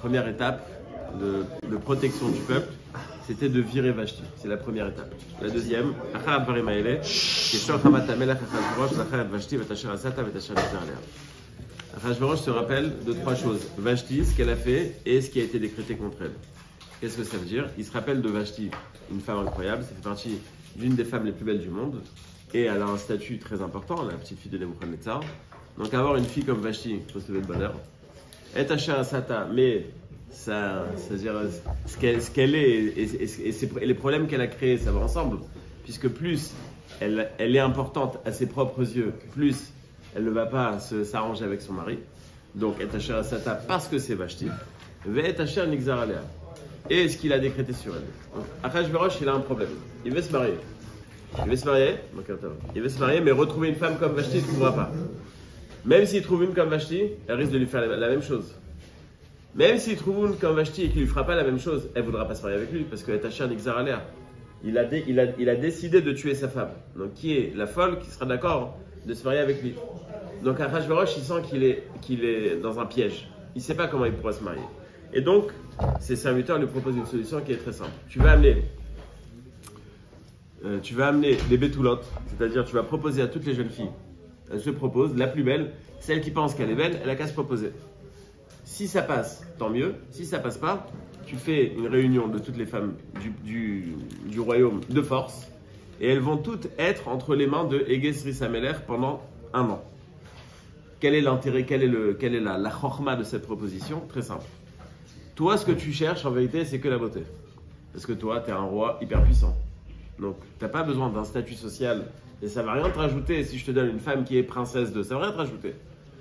Première étape de protection du peuple, c'était de virer Vashti. C'est la première étape. La deuxième, Achashverosh se rappelle de trois choses. Vashti, ce qu'elle a fait et ce qui a été décrété contre elle. Qu'est-ce que ça veut dire? Il se rappelle de Vashti, une femme incroyable, ça fait partie d'une des femmes les plus belles du monde et elle a un statut très important, la petite fille de Nebuchadnezzar. Donc avoir une fille comme Vashti, il faut se lever de bonheur. Et Asher Asata, mais ça, c'est-à-dire ce qu'elle est et les problèmes qu'elle a créés, ça va ensemble. Puisque plus elle est importante à ses propres yeux, plus elle ne va pas s'arranger avec son mari. Donc, Et Asher Asata, parce que c'est Vashti. Et Asher Nixar Alea. Et ce qu'il a décrété sur elle. Achashverosh, il a un problème. Il veut se marier. Il veut se marier, mais retrouver une femme comme Vashti, il ne trouvera pas. Même s'il trouve une comme Vashti, elle risque de lui faire la même chose. Même s'il trouve une comme Vashti et qu'il ne lui fera pas la même chose, elle ne voudra pas se marier avec lui parce qu'elle est Asher Nixar Alea. Il a décidé de tuer sa femme. Donc qui est la folle qui sera d'accord de se marier avec lui. Donc Achashverosh, il sent qu'il est dans un piège. Il ne sait pas comment il pourra se marier. Et donc, ses serviteurs lui proposent une solution qui est très simple. Tu vas amener des bétoulottes, c'est-à-dire tu vas proposer à toutes les jeunes filles. Elle se propose, la plus belle, celle qui pense qu'elle est belle, elle a qu'à se proposer. Si ça passe, tant mieux. Si ça passe pas, tu fais une réunion de toutes les femmes du royaume de force et elles vont toutes être entre les mains de Egesri Sameler pendant 1 an. Quel est l'intérêt, quelle est la chorma de cette proposition? Très simple. Toi, ce que tu cherches en vérité, c'est que la beauté. Parce que toi, tu es un roi hyper puissant. Donc, tu n'as pas besoin d'un statut social et ça ne va rien te rajouter si je te donne une femme qui est princesse de. Ça ne va rien te rajouter.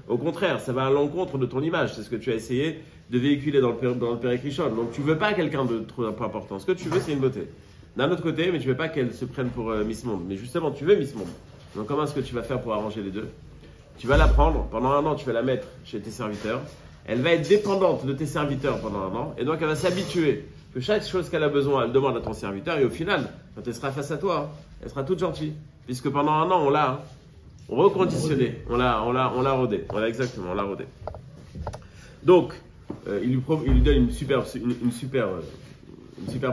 Au contraire, ça va à l'encontre de ton image. C'est ce que tu as essayé de véhiculer dans le Péricrichon. Donc, tu ne veux pas quelqu'un de trop important. Ce que tu veux, c'est une beauté. D'un autre côté, mais tu ne veux pas qu'elle se prenne pour Miss Monde. Mais justement, tu veux Miss Monde. Donc, comment est-ce que tu vas faire pour arranger les deux? Tu vas la prendre, pendant 1 an, tu vas la mettre chez tes serviteurs. Elle va être dépendante de tes serviteurs pendant 1 an. Et donc, elle va s'habituer que chaque chose qu'elle a besoin, elle demande à ton serviteur. Et au final, quand elle sera face à toi, elle sera toute gentille. Puisque pendant 1 an, on l'a reconditionné. On l'a rodé. Voilà, exactement, on l'a rodé. Donc, il lui donne une super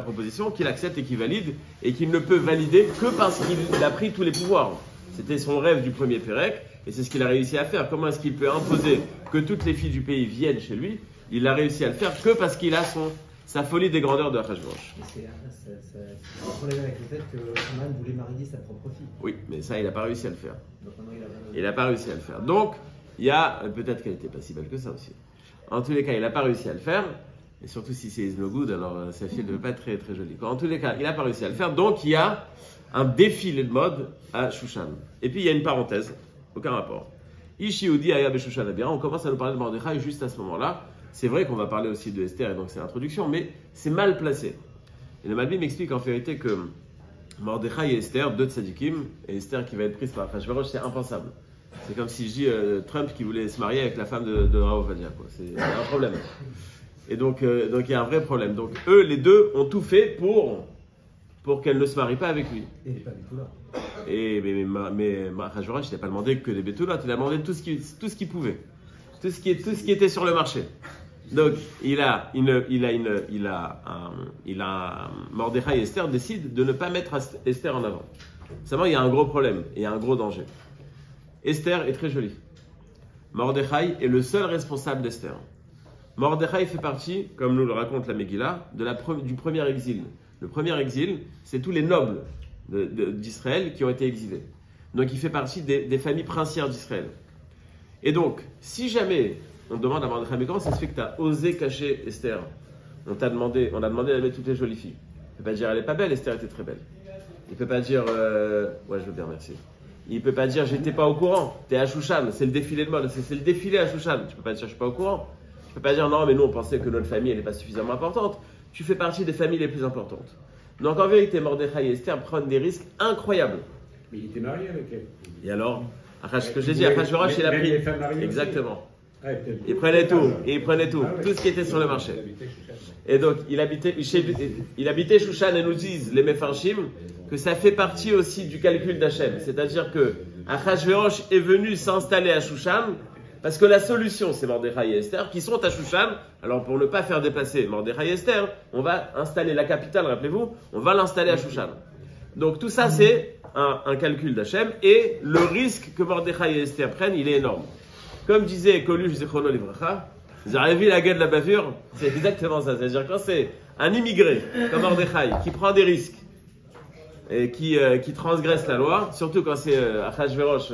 proposition qu'il accepte et qu'il valide. Et qu'il ne peut valider que parce qu'il a pris tous les pouvoirs. C'était son rêve du premier Pérec. Et c'est ce qu'il a réussi à faire. Comment est-ce qu'il peut imposer que toutes les filles du pays viennent chez lui? Il a réussi à le faire que parce qu'il a sa folie des grandeurs de Achashverosh. C'est un problème avec le fait que Haman voulait marier sa propre fille. Oui, mais ça, il n'a pas réussi à le faire. Donc, il n'a pas réussi à le faire. Donc, il y a peut-être qu'elle n'était pas si belle que ça aussi. En tous les cas, il n'a pas réussi à le faire. Et surtout si c'est no good, alors sa fille ne veut pas être très, très jolie. En tous les cas, il n'a pas réussi à le faire. Donc, il y a un défilé de mode à Shushan. Et puis, il y a une parenthèse. Aucun rapport. Ishiudi Aya Beshushan Abira. On commence à nous parler de Mordechai juste à ce moment-là. C'est vrai qu'on va parler aussi de Esther, et donc c'est l'introduction, mais c'est mal placé. Et le Malbim m'explique en vérité que Mordechai et Esther, 2 tzadikim, et Esther qui va être prise par Achashverosh, c'est impensable. C'est comme si je dis Trump qui voulait se marier avec la femme de Raoul Vadia. C'est un problème. Et donc il y a un vrai problème. Donc eux, les deux, ont tout fait pour qu'elle ne se marie pas avec lui. Et les pas du tout là. Mais Achashverosh, il n'a pas demandé que des bétoulottes, il a demandé tout ce qu'il pouvait. Tout ce qui était sur le marché. Donc, Mordechai et Esther décident de ne pas mettre Esther en avant. Seulement, il y a un gros problème et un gros danger. Esther est très jolie. Mordechai est le seul responsable d'Esther. Mordechai fait partie, comme nous le raconte la Megillah, du premier exil. Le premier exil, c'est tous les nobles d'Israël qui ont été exilés. Donc, il fait partie des familles princières d'Israël. Et donc, si jamais on demande à Mordechai, mais comment ça se fait que tu as osé cacher Esther? On a demandé d'amener toutes les jolies filles. Il ne peut pas dire elle n'est pas belle, Esther était très belle. Il ne peut pas dire ouais, je veux bien, merci. Il ne peut pas dire j'étais pas au courant, t'es à Shushan, c'est le défilé de mode, c'est le défilé à Shushan. Tu ne peux pas dire je suis pas au courant. Tu ne peux pas dire non, mais nous on pensait que notre famille n'est pas suffisamment importante. Tu fais partie des familles les plus importantes. Donc en vérité, Mordechai et Esther prennent des risques incroyables. Mais il était marié avec elle. Et alors? Ce que j'ai dit, Achashverosh, il a pris. Exactement. Il prenait tout. Tout ce qui était sur le marché. Et donc, il habitait Shushan et nous disent, les Mefarshim, que ça fait partie aussi du calcul d'Hachem. C'est-à-dire que Achashverosh est venu s'installer à Shushan Parce que la solution, c'est Mordechai et Esther qui sont à Shushan. Alors pour ne pas faire déplacer Mordechai et Esther, on va installer la capitale, rappelez-vous, on va l'installer à Shushan. Donc tout ça, c'est un calcul d'Hachem. Et le risque que Mordechai et Esther prennent, il est énorme. Comme disait Coluche Zichrono Livracha, vous avez vu la gueule de la bavure? C'est exactement ça. C'est-à-dire quand c'est un immigré comme Mordechai qui prend des risques et qui transgresse la loi, surtout quand c'est Achashverosh,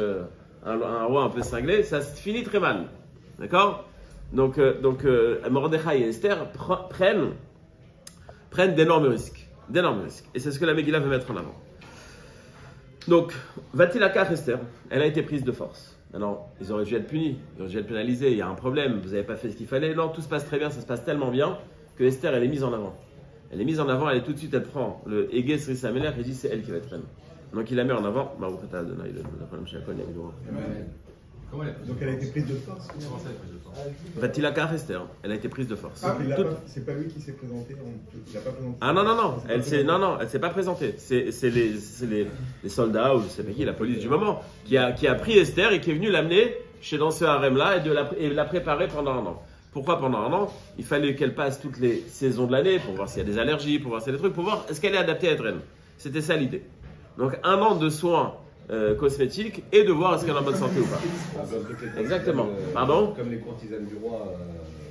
un roi un peu cinglé, ça se finit très mal. D'accord? Donc Mordechai et Esther prennent d'énormes risques. D'énormes risques. Et c'est ce que la Megillah veut mettre en avant. Donc, Vatilakach Esther, elle a été prise de force. Alors, ils auraient dû être punis, ils auraient dû être pénalisés, il y a un problème, vous n'avez pas fait ce qu'il fallait. Non, tout se passe très bien, ça se passe tellement bien que Esther, elle est mise en avant. Elle est mise en avant, elle est tout de suite, elle prend le Ege Sri Sameler et dit c'est elle qui va être reine. Donc il la met en avant. Donc elle a été prise de force. Vatilakach Esther, elle a été prise de force. Ah, c'est pas lui qui s'est présenté, il l'a pas présenté. Ah non, elle s'est pas présentée. C'est les soldats ou je sais pas qui, la police du moment, qui a pris Esther et qui est venu l'amener dans ce harem-là et la préparer pendant un an. Pourquoi pendant un an? Il fallait qu'elle passe toutes les saisons de l'année pour voir s'il y a des allergies, pour voir s'il y a des trucs, pour voir est-ce qu'elle est adaptée à être reine. C'était ça l'idée. Donc un an de soins cosmétiques et de voir est-ce qu'elle est en bonne santé ou pas. Exactement. Pardon? Comme les courtisanes du roi.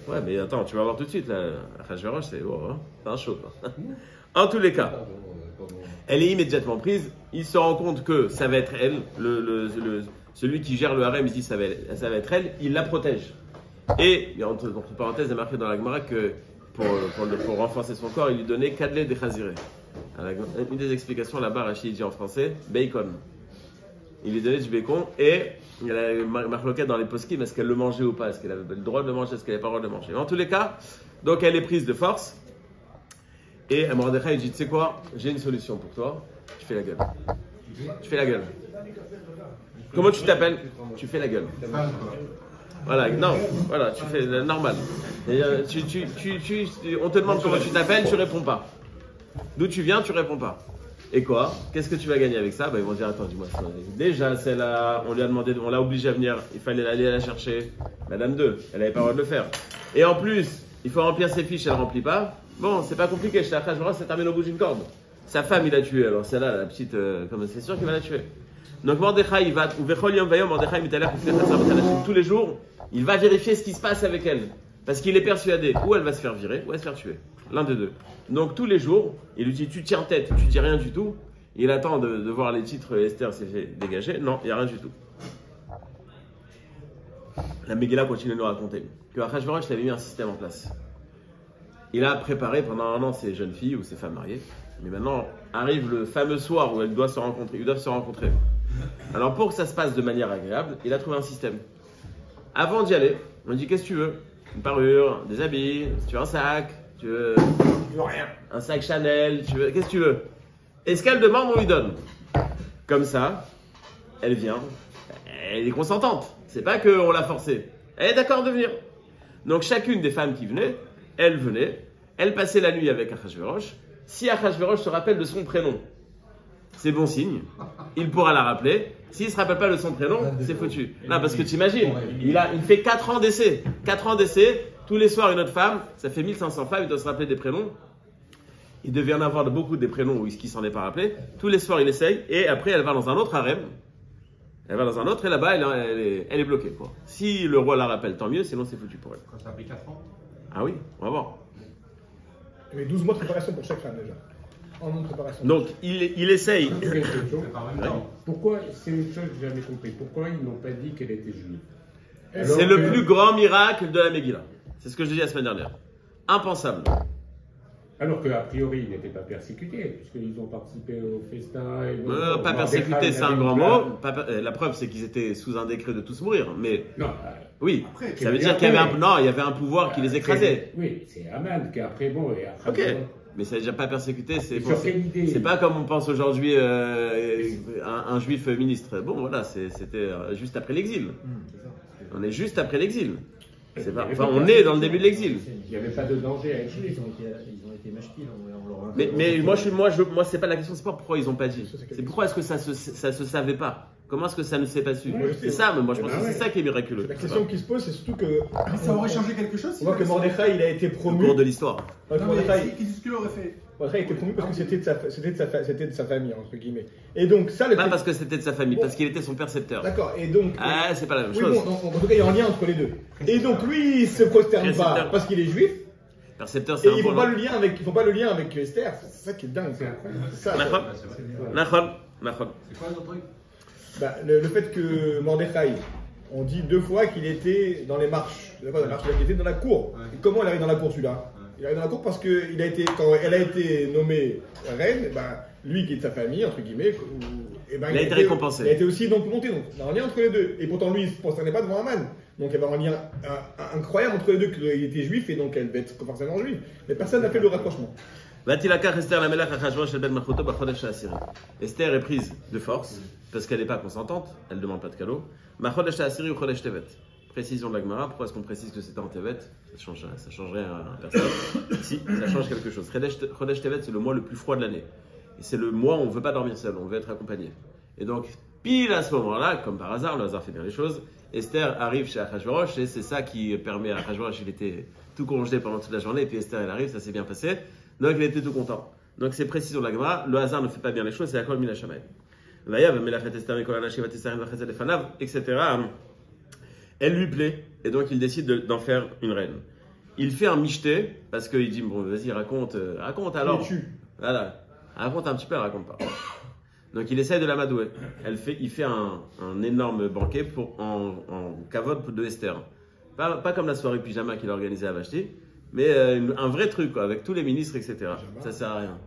Ouais, mais attends, tu vas voir tout de suite là. Achashverosh, c'est un show quoi. En tous les cas, elle est immédiatement prise. Il se rend compte que ça va être elle. Celui qui gère le harem, il dit ça va être elle. Il la protège. Et entre parenthèses, il est marqué dans la Gemara que pour renforcer son corps, il lui donnait kadlé de chaziré. Une des explications là-bas, Rachid dit en français, bacon. Il lui donnait du bacon et il y a marqué dans les poskim, est-ce qu'elle le mangeait ou pas? Est-ce qu'elle avait le droit de le manger? Est-ce qu'elle n'avait pas le droit de le manger? Mais en tous les cas, donc elle est prise de force. Et Mordechai dit, tu sais quoi? J'ai une solution pour toi. Tu fais la gueule. Tu fais la gueule. Comment tu t'appelles? Tu fais la gueule. Voilà, non, voilà, tu fais normal. Et, on te demande comment tu t'appelles, tu réponds pas. D'où tu viens, tu réponds pas. Et quoi? Qu'est-ce que tu vas gagner avec ça? Ils vont dire, attends, dis-moi. Déjà, celle-là, on lui a demandé, on l'a obligée à venir, il fallait aller la chercher. Madame 2, elle n'avait pas le droit de le faire. Et en plus, il faut remplir ses fiches, elle ne remplit pas. Bon, c'est pas compliqué, je t'achète, ça termine au bout d'une corde. Sa femme, il l'a tuée, alors celle-là, la petite, comme c'est sûr qu'il va la tuer. Donc Mordechai, il va, tous les jours, il va vérifier ce qui se passe avec elle. Parce qu'il est persuadé, ou elle va se faire virer, ou elle va se faire tuer. L'un des deux. Donc tous les jours, il lui dit, tu tiens tête, tu dis rien du tout. Il attend de voir les titres, Esther s'est fait dégager. Non, il n'y a rien du tout. La Megillah continue de nous raconter que Achashverosh avait mis un système en place. Il a préparé pendant un an ses jeunes filles ou ses femmes mariées. Mais maintenant, arrive le fameux soir où ils doivent se rencontrer. Alors pour que ça se passe de manière agréable, il a trouvé un système. Avant d'y aller, on lui dit, qu'est-ce que tu veux? Une parure, des habits, tu veux un sac, tu veux rien. Un sac Chanel, qu'est-ce que tu veux? Et ce qu'elle demande, on lui donne. Comme ça, elle vient, elle est consentante. C'est pas qu'on l'a forcée. Elle est d'accord de venir. Donc chacune des femmes qui venaient, elle passait la nuit avec Achashverosh. Si Achashverosh se rappelle de son prénom, c'est bon signe. Il pourra la rappeler. S'il ne se rappelle pas de son prénom, c'est foutu. Non, parce que tu imagines, il fait 4 ans d'essai. 4 ans d'essai, tous les soirs une autre femme, ça fait 1500 femmes, il doit se rappeler des prénoms. Il devait y en avoir beaucoup des prénoms où il s'en est pas rappelé. Tous les soirs, il essaye, et après, elle va dans un autre harem. Elle va dans un autre, et là-bas, elle est bloquée, quoi. Si le roi la rappelle, tant mieux, sinon c'est foutu pour elle. Quand ça a pris 4 ans? Ah oui, on va voir. Il y avait 12 mois de préparation pour chaque femme déjà. En nombre de préparation. Donc, il essaye. Pourquoi, c'est une chose que j'ai jamais compris, pourquoi ils n'ont pas dit qu'elle était juive? C'est le plus grand miracle de la Megillah. C'est ce que je dis la semaine dernière. Impensable. Alors qu'a priori, ils n'étaient pas persécutés, puisqu'ils ont participé au festin. Pas persécutés, c'est un grand mot. La preuve, c'est qu'ils étaient sous un décret de tous mourir. Mais non, oui, ça veut dire qu'il y avait un pouvoir qui les écrasait. Oui, c'est Aman qui après, bon, et après. Ok. Mais ça veut dire pas persécuté, c'est pas comme on pense aujourd'hui un juif ministre. Bon, voilà, c'était juste après l'exil. On est juste après l'exil. On est dans le début de l'exil. Il n'y avait pas de danger à être juif. Ils ont été machpil. Mais moi, c'est pas la question, c'est pas pourquoi ils n'ont pas dit. C'est pourquoi est-ce que ça se savait pas. Comment est-ce que ça ne s'est pas su? Ouais, je sais. C'est ça, mais moi je pense Ben que ouais. c'est ça qui est miraculeux. La question qui se pose, c'est surtout que. Ça aurait changé quelque chose On voit que Mordechai, il a été Au promu. cours de l'histoire. Donc, Non, mais Mordechai, qu'est-ce qu'il aurait fait? Mordechai a été promu parce que c'était de sa famille, entre guillemets. Et donc, ça, le Pas fait- parce que c'était de sa famille, Bon. parce qu'il était son percepteur. D'accord, et donc. Ah, c'est pas la même Oui, chose. bon, en tout cas, il y a un lien entre les deux. Et donc, lui, il se prosterne pas Précepteur. parce qu'il est juif. Percepteur, Et c'est un ils font point. pas non le lien avec, ils font pas le lien avec Esther. C'est ça qui est dingue. C'est incroyable. C'est ça. Nachon. Nachon. Nachon. C'est quoi l'autre truc? Bah, le fait que Mordechai, on dit 2 fois qu'il était dans les marches. Pas dans les marches, il était dans la cour. Ouais. Et comment il arrive dans la cour celui-là? Ouais. Il arrive dans la cour parce que il a été, quand elle a été nommée reine, bah, lui qui est de sa famille, entre guillemets, et ben, Il a été récompensé. Il a été aussi donc monté. Donc il y a un lien entre les deux. Et pourtant lui, il ne se prosternait pas devant Aman. Donc il y avait un lien incroyable entre les deux, qu'il était juif et donc elle va être forcément juive. Mais personne n'a fait le rapprochement. Esther est prise de force parce qu'elle n'est pas consentante, elle ne demande pas de cadeau. Précision de la Gemara, pourquoi est-ce qu'on précise que c'était en Tevet? Ça changerait à personne. Si, ça change quelque chose. Chodesh Tevet, c'est le mois le plus froid de l'année. Et c'est le mois où on ne veut pas dormir seul, on veut être accompagné. Et donc, pile à ce moment-là, comme par hasard, le hasard fait bien les choses, Esther arrive chez Achashverosh et c'est ça qui permet à Achashverosh, il était tout congelé pendant toute la journée, et puis Esther, elle arrive, ça s'est bien passé. Donc, il était tout content. Donc, c'est précision de la Gemara, le hasard ne fait pas bien les choses, c'est la Kol Mina Shamayim. Etc. Elle lui plaît, et donc il décide d'en faire une reine. Il fait un michté, parce qu'il dit, bon, vas-y, raconte alors. Voilà, raconte un petit peu, elle raconte pas. Donc il essaye de l'amadouer. Il fait un énorme banquet en cavode de Esther. Pas comme la soirée pyjama qu'il a organisée à Vashti, mais un vrai truc, quoi, avec tous les ministres, etc. Ça sert à rien.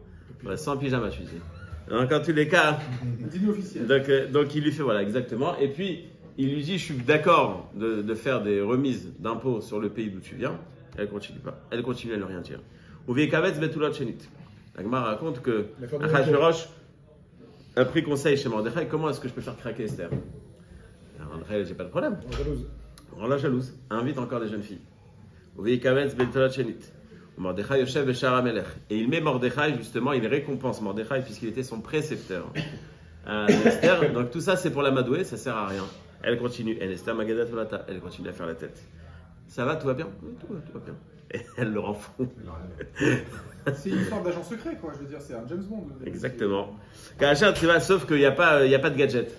Ouais, sans pyjama, je dis. Donc en tous les cas, Dîner officiel. donc il lui fait, voilà, exactement. Et puis, il lui dit, je suis d'accord de faire des remises d'impôts sur le pays d'où tu viens. Elle continue pas. Elle continue à ne rien dire. La Gemara raconte que Achashverosh a pris conseil chez Mordechai. Comment est-ce que je peux faire craquer Esther? Alors, Mordechai, j'ai pas de problème. Rends la jalouse. Invite encore des jeunes filles. Et il met Mordechai, justement, il récompense Mordechai puisqu'il était son précepteur. Esther, donc tout ça c'est pour la madouer, ça sert à rien. Elle continue, elle continue à faire la tête. Ça va, tout va bien? Oui, tout va bien. Et elle le rend fou. C'est une histoire d'agent secret, quoi. Je veux dire, c'est un James Bond. Exactement. Kachat, tu vas, sauf qu'il n'y a pas de gadget.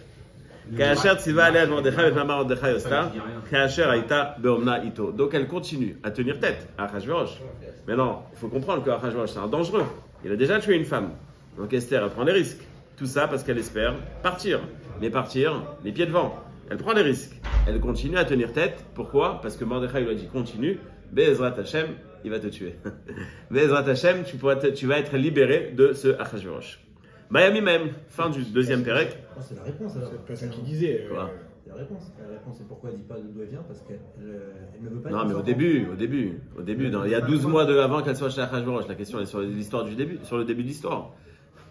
Kachat, tu vas aller à Mordechai avec Mama Mordechai Osta. Kachat, Aïta, Beomna, Ito. Donc elle continue à tenir tête à Achashverosh. Mais non, il faut comprendre que Achashverosh, c'est un dangereux. Il a déjà tué une femme. Donc Esther, elle prend des risques. Tout ça parce qu'elle espère partir. Mais partir, les pieds devant. Elle prend des risques. Elle continue à tenir tête. Pourquoi? Parce que Mordechai lui a dit continue. Be'ezrat Hashem, il va te tuer. Be'ezrat Hashem, tu vas être libéré de ce Achashverosh. Miami même, fin du deuxième Pérec. Oh, c'est la réponse alors. C'est pas ça qu'il disait. Quoi C'est la réponse. La réponse, c'est pourquoi elle dit pas d'où elle vient, parce qu'elle elle ne veut pas. Non, être mais au consentante. début, il y a 12 mois avant qu'elle soit chez Achashverosh. La question est sur l'histoire du début, sur le début de l'histoire.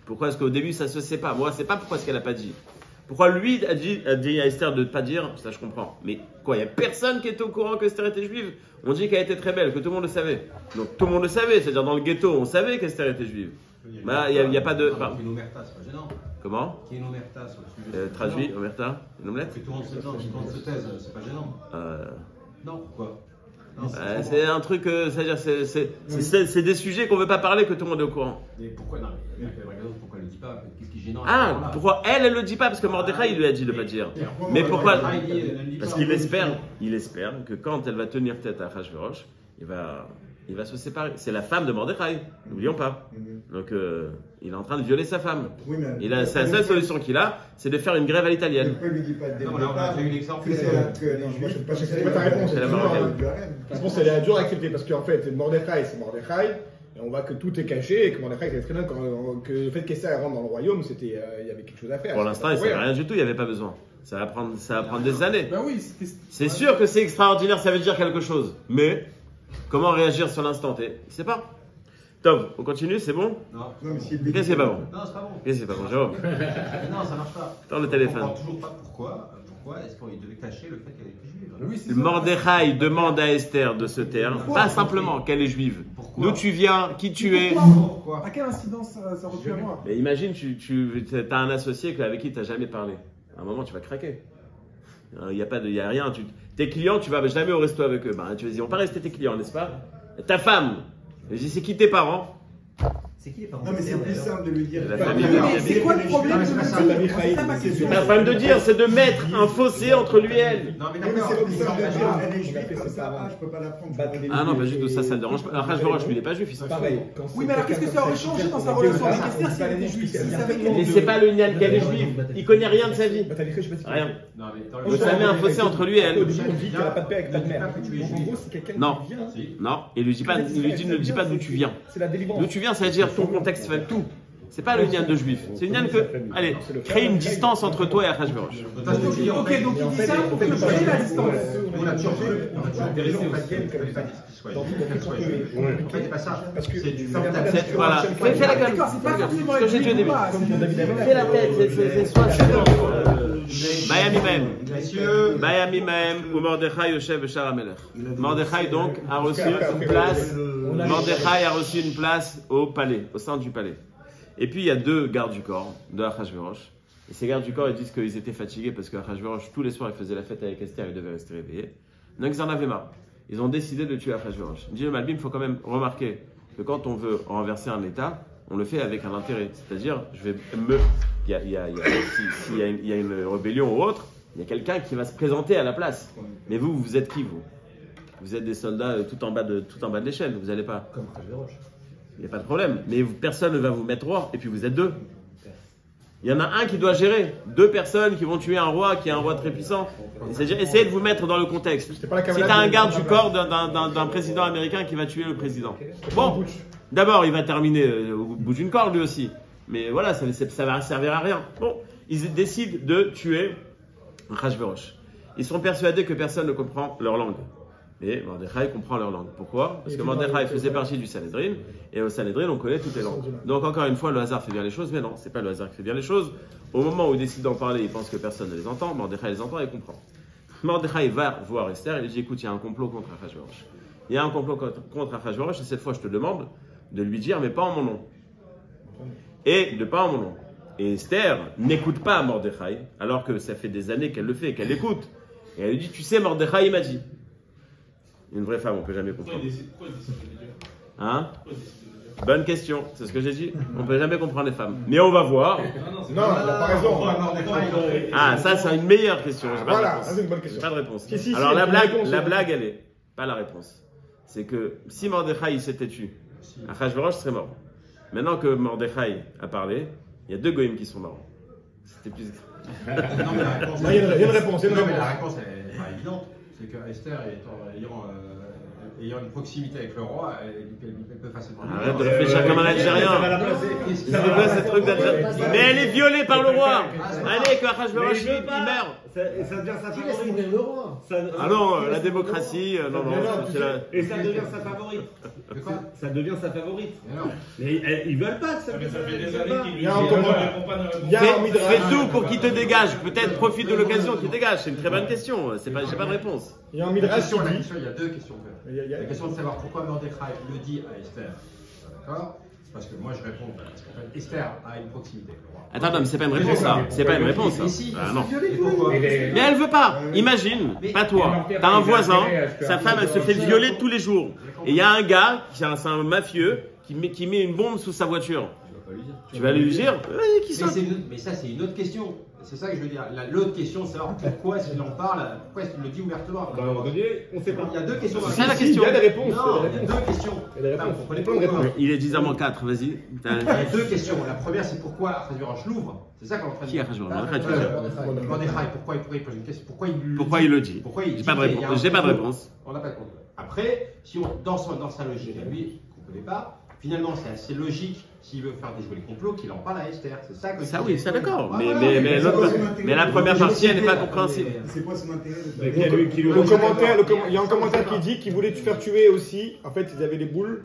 Pourquoi est-ce qu'au début ça se sait pas? Moi, c'est pas pourquoi est-ce qu'elle a pas dit. Pourquoi lui a dit à Esther de ne pas dire? Ça, je comprends. Mais quoi, il y a personne qui était au courant que Esther était juive. On dit qu'elle était très belle, que tout le monde le savait. Donc tout le monde le savait, c'est-à-dire dans le ghetto, on savait qu'Esther était juive. Bah, il y a pas de. Qui est une omerta, c'est pas gênant. Comment? Qui est une omerta, c'est au sujet. Traduit, Omerta, une omelette? Que tout le monde se taise, c'est pas gênant. Non, pourquoi? Non, C'est un truc, c'est-à-dire, c'est des sujets qu'on veut pas parler, que tout le monde est au courant. Mais pourquoi? Non, mais pourquoi elle le dit pas? Qu'est-ce qui est gênant? Ah, pourquoi elle le dit pas? Parce que Mordechai, il lui a dit de pas dire. Mais pourquoi? Parce qu'il espère que quand elle va tenir tête à Achashverosh, il va se séparer. C'est la femme de Mordechai, n'oublions pas. Donc, il est en train de violer sa femme. Oui, mais C'est la seule solution qu'il a, c'est de faire une grève à l'italienne. pourquoi il lui dit pas dès le Non, on a départ déjà eu l'exemple. que c'est que les Moi, juifs. c'est pas ta réponse. C'est la c'est marocaine. toujours, La réponse, elle est dure à accepter parce qu'en fait, Mordechai, c'est Mordechai. Et on voit que tout est caché et que Mordechai savait très bien que le fait qu'Esther rentre dans le royaume, il y avait quelque chose à faire. Pour l'instant, il ne sait rien du tout, il n'y avait pas besoin. Ça va prendre des années. Bah oui, C'est sûr que c'est extraordinaire, ça veut dire quelque chose. Mais, comment réagir sur l'instant T? Il ne sait pas. Top, on continue, c'est bon? Non, Non, mais s'il Qu'est-ce qui est pas bon? non, c'est pas bon. Qu'est-ce qui est pas bon, Jérôme? Non, ça marche pas. Dans le On téléphone. comprend toujours pas pourquoi est-ce qu'il devait cacher le fait qu'elle était juive. oui, c'est ça. Mordechai demande à Esther de se taire, pas simplement qu'elle est juive. Pourquoi? D'où tu viens, qui tu es. Pourquoi? À quelle incidence ça aurait pu avoir? Mais imagine, tu as un associé avec qui tu n'as jamais parlé. À un moment, tu vas craquer. Il n'y a rien. Tes clients, tu vas jamais au resto avec eux. Ben, tu vas dire, on va pas rester tes clients, n'est-ce pas? Ta femme. Je dis, c'est qui tes parents? C'est qui les parents? Non, mais c'est plus simple de lui dire. La famille. C'est quoi le problème? c'est pas ça. C'est ça ma question. La femme de dire, c'est de mettre un fossé entre lui et elle. Non, mais Non, mais d'accord, c'est plus ils ont simple de raison. dire. Elle est On a juive fait comme ça ça. avant. Ah, je peux pas la prendre. Ah non, pas du tout, ça ne dérange pas. Rajverosh, lui, il n'est pas juif, il s'en Pareil. fout. quand Oui, mais alors qu'est-ce que ça aurait changé dans sa relation avec Esther si elle était juive? S'il savait qu'elle Mais était c'est pas le nian qu'elle est juive. Il connaît rien de sa vie. Rien. Non, mais dans Donc ça met un fossé entre lui et elle. Au début, on dit qu'elle n'a pas de paix avec ta mère. Ne dis pas que tu es Donc en juif. gros, c'est quelqu'un Non. qui vient. Si. Non, il lui dit pas, ne dis pas d'où tu viens. C'est la délivrance. D'où tu viens, ça veut dire ton contexte fait tout. C'est pas le nian de juif. C'est le nian que, allez, crée une distance entre toi et Achashverosh. Ok, donc il dit ça pour que je crée la distance. On a toujours vérifié au fait qu'elle n'est pas dit. En fait, c'est pas ça. Parce que C'est du Voilà. Fais la gueule. D'accord, c'est pas forcément Ce que j'ai dit au début. Fais la tête, c'est soit Miami même. Messieurs, Miami même, ou Mordechai Yoshev Beshar HaMelech. Mordechai donc a reçu une place. Mordechai a reçu une place au palais, au sein du palais. Et puis il y a deux gardes du corps de Achashverosh. Et ces gardes du corps, ils disent qu'ils étaient fatigués parce que Achashverosh, tous les soirs, il faisait la fête avec Esther, il devait rester réveillé. Donc ils en avaient marre. Ils ont décidé de tuer Achashverosh. Il dit le Malbim, il faut quand même remarquer que quand on veut renverser un État, on le fait avec un intérêt. C'est-à-dire, s'il y a une rébellion ou autre, il y a quelqu'un qui va se présenter à la place. Mais vous êtes qui, vous? Vous êtes des soldats tout en bas de l'échelle, vous n'allez pas. Comme Rajverosh. Il n'y a pas de problème. Mais personne ne va vous mettre roi, et puis vous êtes deux. Il y en a un qui doit gérer. Deux personnes qui vont tuer un roi, qui est un roi très puissant. C'est-à-dire, essayez de vous mettre dans le contexte. Si tu as un garde du corps d'un président américain qui va tuer le président. Bon, d'abord, il va terminer au bout d'une corde, lui aussi. Mais voilà, ça va servir à rien. Bon, ils décident de tuer Achashverosh. Ils sont persuadés que personne ne comprend leur langue. Et Mordechai comprend leur langue. Pourquoi? Parce que Mordechai faisait partie du Sanhedrin, et au Sanhedrin, on connaît toutes les langues. Donc encore une fois, le hasard fait bien les choses, mais non, c'est pas le hasard qui fait bien les choses. Au moment où il décide d'en parler, il pense que personne ne les entend, Mordechai les entend et comprend. Mordechai va voir Esther et lui dit, écoute, il y a un complot contre Achashverosh. Il y a un complot contre Achashverosh, et cette fois, je te demande de lui dire, mais pas en mon nom. Et de pas en mon nom. Et Esther n'écoute pas Mordechai, alors que ça fait des années qu'elle le fait, qu'elle l'écoute. Et elle lui dit, tu sais, Mordechai, il m'a dit. Une vraie femme, on ne peut jamais comprendre. Hein? Bonne question, c'est ce que j'ai dit. On ne peut jamais comprendre les femmes. Mais on va voir. Non, elle n'a pas raison. Ah, ça, c'est une meilleure question. J'ai pas de Voilà, réponse. ça, c'est une bonne question. Pas de réponse. Si, Alors, la il y a une réponse. blague, elle est. Pas la réponse. C'est que si Mordechai il s'était tué, Achashverosh serait mort. Maintenant que Mordechai a parlé, il y a deux goïms qui sont morts. C'était plus. Non, mais la réponse. Il y a une réponse. Non, mais la réponse est pas évidente. C'est que Esther, ayant une proximité avec le roi, elle peut facilement. Arrête de réfléchir comme un Algérien. C'est quoi ce truc d'Algérien? Mais elle est violée par le roi. Allez, que Achashverosh il meurt. Ça devient sa Qui laisse favorite. mourir le roi? Ah non, la démocratie, non, c'est la. Et ça devient sa favorite. De quoi? Ça devient sa favorite. Mais non. Mais ils veulent pas que ça Ça devienne fait des sa années qu'il lui Il y a un dit, comment- elle répond pas, ne répond Il y a pas. un midrash. Fais tout pour qu'il te dégage. Peut-être profite de l'occasion qu'il dégage. C'est une très bonne question. J'ai pas de réponse. Il y a un La midrash question, qui dit. il y a deux questions. Il y a- La question de savoir pourquoi Mordechai le dit à Esther. D'accord? C'est parce que moi je réponds. Parce qu'en fait, Esther a une proximité avec le roi. Attends, non, mais c'est pas une réponse ça. C'est pas une réponse ça. Mais si, Ah non. Et pourquoi? Mais elle veut pas. Imagine, pas toi. T'as un voisin, sa femme elle se fait violer tous les jours. Et il y a un gars, c'est un mafieux, qui met une bombe sous sa voiture. Tu vas lui dire, qui ça? Mais ça, c'est une autre question. C'est ça que je veux dire. L'autre question, c'est savoir pourquoi est-ce qu'il en parle, pourquoi est-ce qu'il le dit ouvertement. À un moment donné, on sait pas. Il y a deux questions. C'est ça la Si, question. Il y a des réponses. Non, il y a il y des a réponses. deux questions. Il y a des réponses. Vous comprenez Plein de pourquoi? réponses. Il est 10h-4, vas-y. Il y a deux questions. La première, c'est pourquoi Achashverosh l'ouvre. C'est ça qu'on est en train de Qui a dire. Achashverosh? Mordechai, pourquoi il pose une question? Pourquoi il le dit? Pourquoi il J'ai pas de dit qu'il y a réponse. un J'ai pas de complot? réponse. On n'a pas de compte. Après, si on, dans sa logique à lui, qu'on ne connaît pas, finalement c'est assez logique s'il veut faire déjouer le complot qu'il en parle à Esther. C'est ça que Ça oui, ça d'accord. Ah, voilà. Mais la première partie, elle n'est pas compréhensible. C'est quoi son intérêt de Mais qui lui Le commentaire, il y a un commentaire qui dit qu'il voulait te faire tuer aussi. En fait, ils avaient des boules.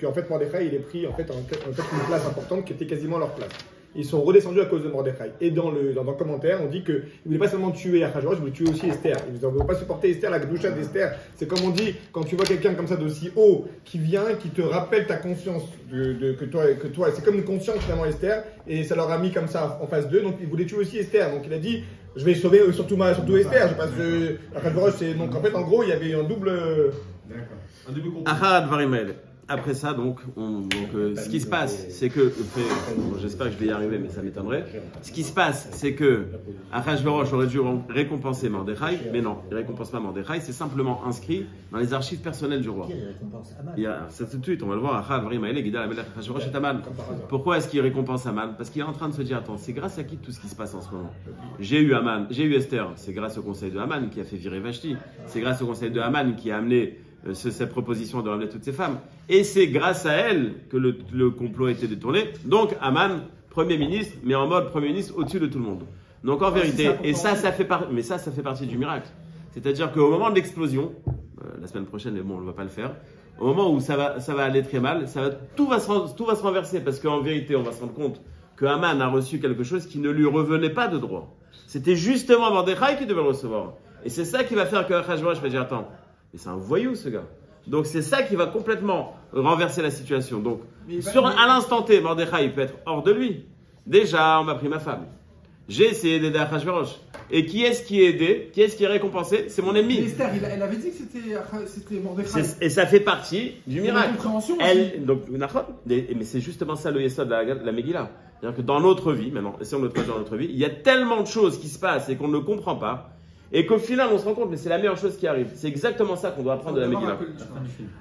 Qu'en fait, Mordechai, il est pris en fait une place importante qui était quasiment leur place. Ils sont redescendus à cause de Mordechai. Et dans le commentaire, on dit qu'il ne voulait pas seulement tuer Achashverosh, il voulait tuer aussi Esther. Ils ne voulaient pas supporter Esther, la gdoucha d'Esther. C'est comme on dit, quand tu vois quelqu'un comme ça d'aussi haut, qui vient, qui te rappelle ta conscience, que toi, c'est comme une conscience finalement Esther, et ça leur a mis comme ça en face d'eux, donc il voulait tuer aussi Esther. Donc il a dit, Je vais sauver surtout Esther, parce que Achashverosh, c'est donc en fait en gros il y avait un double. D'accord. Un début complet. Achad Dvarim Haele. Après ça, ce qui se passe, c'est que, j'espère que je vais y arriver, mais ça m'étonnerait. Ce qui se passe, c'est que Achashverosh aurait dû récompenser Mordechai, mais non, il ne récompense pas Mordechai, c'est simplement inscrit dans les archives personnelles du roi. Il récompense Aman. C'est tout de suite, on va le voir, Achad Dvarim Haele, Gidal Amelech Achashverosh et Aman. Pourquoi est-ce qu'il récompense Aman? Parce qu'il est en train de se dire, attends, c'est grâce à qui tout ce qui se passe en ce moment? J'ai eu Esther, c'est grâce au conseil de Aman qui a fait virer Vashti, c'est grâce au conseil de Aman qui a amené cette proposition de ramener toutes ces femmes. Et c'est grâce à elle que le complot a été détourné. Donc, Aman, Premier ministre, mais en mode Premier ministre au-dessus de tout le monde. Donc, en vérité, et ça fait partie du miracle. C'est-à-dire qu'au moment de l'explosion, la semaine prochaine, mais bon, on ne va pas le faire, au moment où ça va aller très mal, tout va se renverser, parce qu'en vérité, on va se rendre compte que Aman a reçu quelque chose qui ne lui revenait pas de droit. C'était justement Mordechai qui devait le recevoir. Et c'est ça qui va faire que Achashverosh va dire, attends, mais c'est un voyou ce gars. Donc c'est ça qui va complètement renverser la situation. Donc à l'instant T, Mordechai peut être hors de lui. Déjà, on m'a pris ma femme. J'ai essayé d'aider Achashverosh. Et qui est-ce qui est aidé? Qui est-ce qui est récompensé? C'est mon ennemi. Mais Esther, elle avait dit que c'était Mordechai. Et ça fait partie du miracle. Compréhension Mais c'est justement ça le yesod de la Megillah. C'est-à-dire que dans notre vie, maintenant, essayons de le traduire dans notre vie, il y a tellement de choses qui se passent et qu'on ne comprend pas. Et qu'au final, on se rend compte, mais c'est la meilleure chose qui arrive. C'est exactement ça qu'on doit apprendre de la Megillah.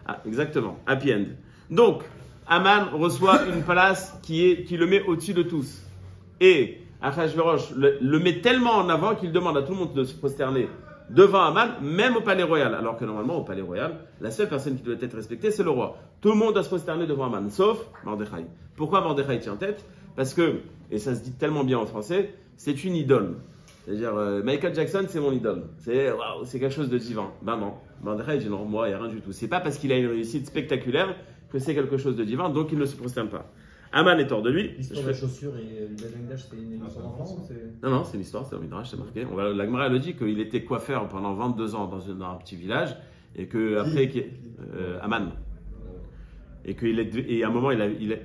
Ah, exactement. Happy end. Donc, Aman reçoit une place qui le met au-dessus de tous. Et Achashverosh le met tellement en avant qu'il demande à tout le monde de se prosterner devant Aman, même au palais royal. Alors que normalement, au palais royal, la seule personne qui doit être respectée, c'est le roi. Tout le monde doit se prosterner devant Aman, sauf Mordechai. Pourquoi Mordechai tient tête? Parce que, et ça se dit tellement bien en français, c'est une idole. C'est-à-dire, Michael Jackson, c'est mon idole. C'est quelque chose de divin. Ben non. Mordechai dit non, moi, il n'y a rien du tout. C'est pas parce qu'il a une réussite spectaculaire que c'est quelque chose de divin, donc il ne se prosterne pas. Aman est hors de lui. L'histoire de la chaussure et le Betamikdash, c'est une histoire d'enfant ou c'est... Non, c'est une histoire, c'est un midrash, c'est marqué. La Gemara le dit qu'il était coiffeur pendant 22 ans dans un petit village et que après, Aman. Et à un moment,